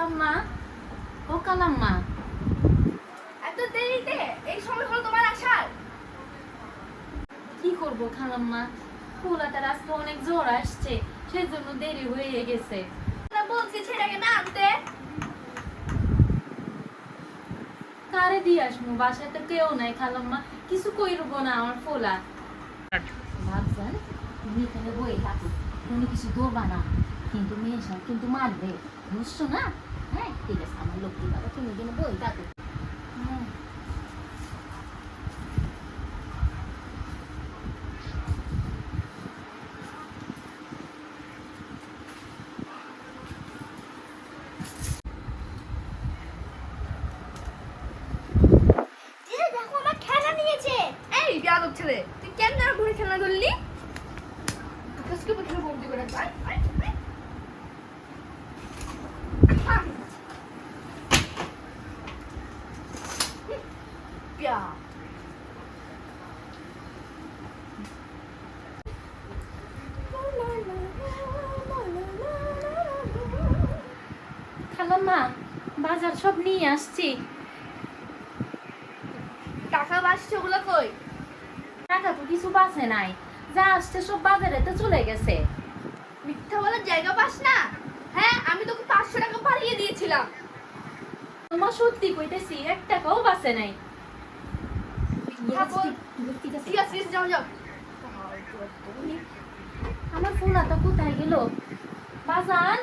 কালাম্মা, ও কালাম্মা, এত দেরিতে এই সময় হলো তোমার আসার? কি করবো খালাম্মা, পোলাটার আজকে অনেক জ্বর আসছে, সেজন্য দেরি হয়ে গেছে। না বলছি ছেলেটাকে না আনতে। কারে দিয়ে আসবো, বাসায় তো কেউ নাই খালাম্মা, কিছু কইরবো না আমার পোলা। ভাবছেন তুমি এখানে বই থাকো, তুমি কিছু দৌড়বা না, কিন্তু মেয়ে সব কিন্তু মারবে, বুঝছো না? হ্যাঁ ঠিক আছে আমার লক্ষ্মী বাবা, তুমি এখানে বই থাকো। হ্যাঁ দিদি দেখো আমার খেলনা নিয়েছে। এই বেয়াদব ছেলে, তুই কেন আমার ঘরে খেলনা ধরলি? আজকে খেলে বলতে করে খালাম্মা, বাজার সব নিয়ে আসছি। টাকা বাসছে ওগুলো কই? টাকা তো কিছু বাঁচে নাই, যা আসছে সব বাজারে তো চলে গেছে। মিথ্যা বলার জায়গা পাস না? হ্যাঁ, আমি তোকে 500 টাকা বাড়িয়ে দিয়েছিলাম। তোমার সত্যি কইতেছি, এক টাকাও বাঁচে নাই। মিথ্যা বল। ঠিক আছে যাও যাও। আমার ফোনাটা কোথায় গেল? বাজান,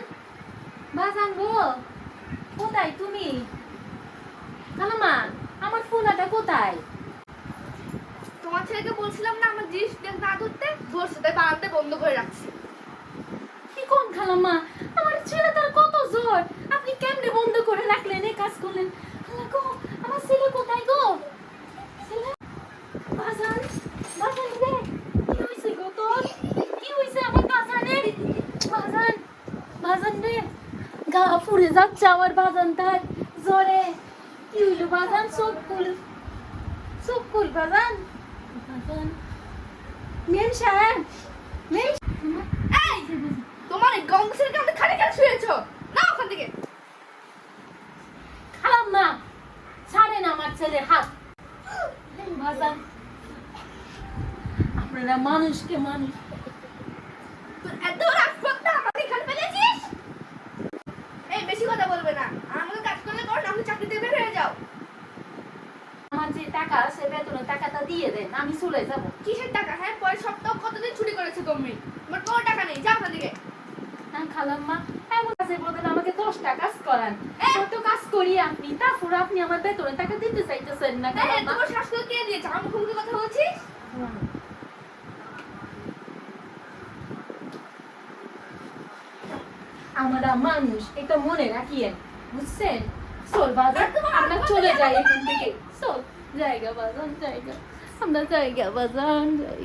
বাজান গো, কোথায় তুমি? খালাম্মা, আমার ফোনাটা কোথায়? তোমার ছেলেকে বলছিলাম না আমার জিনিস না ধরতে, ধরছে তাই বারান্দা বন্ধ করে রাখছি। কি কোন খালাম্মা, আমার ছেলে তার কত জ্বর, আপনি কেমনে বন্ধ করে রাখলেন, এই কাজ করলেন? আল্লাহ গো, আমার ছেলে কোথায় গো? ছেলে, বাজান, বাজান রে, কি হইছে গো তোর? কি হইছে আমার বাজানের? বাজান, বাজান রে, গা পুড়ে যাচ্ছে আমার বাজানটার জ্বরে। কি হইলো বাজান? চোখ খুল, চোখ খুল বাজান। বাজান, মেম সাহেব, মেম এই তোমার এই গংসের কাছে খালি খালি শুয়েছো না ওখান থেকে। খালাম্মা, ছাড়েন আমার ছেলের হাত। বাজান, আপনারা মানুষকে মানুষ। তোর এত রাগ করতে আমাকে এখানে ফেলেছিস? এই বেশি কথা বলবে না, আমাকে কাজ করলে কর, না হলে চাকরি থেকে বের হয়ে যাও। আমার যে টাকা আছে বেতনের টাকাটা দিয়ে দেন, আমি চলে যাব। কিসের টাকা? হ্যাঁ, পরের সপ্তাহ কতদিন ছুটি করেছো তুমি? তোমার কোনো টাকা নেই, যাও ওখান থেকে। হ্যাঁ খালাম্মা, এমন কাজের বদলে আমাকে 10টা কাজ করান, কত কাজ করি আপনি, তারপর আপনি আমার বেতনের টাকা দিতে চাইতেছেন না হ্যাঁ, খালাম্মা? তোমার শাশুড়ি কে দিয়েছে? আমার মুখে মুখে কথা বলছিস? আমরা মানুষ, এটা মনে রাখিয়েন, বুঝছেন? চল বাজার, আমরা চলে যাই এখান থেকে। চল, জায়গা বাজান, জায়গা, আমরা জায়গা বাজান যাই।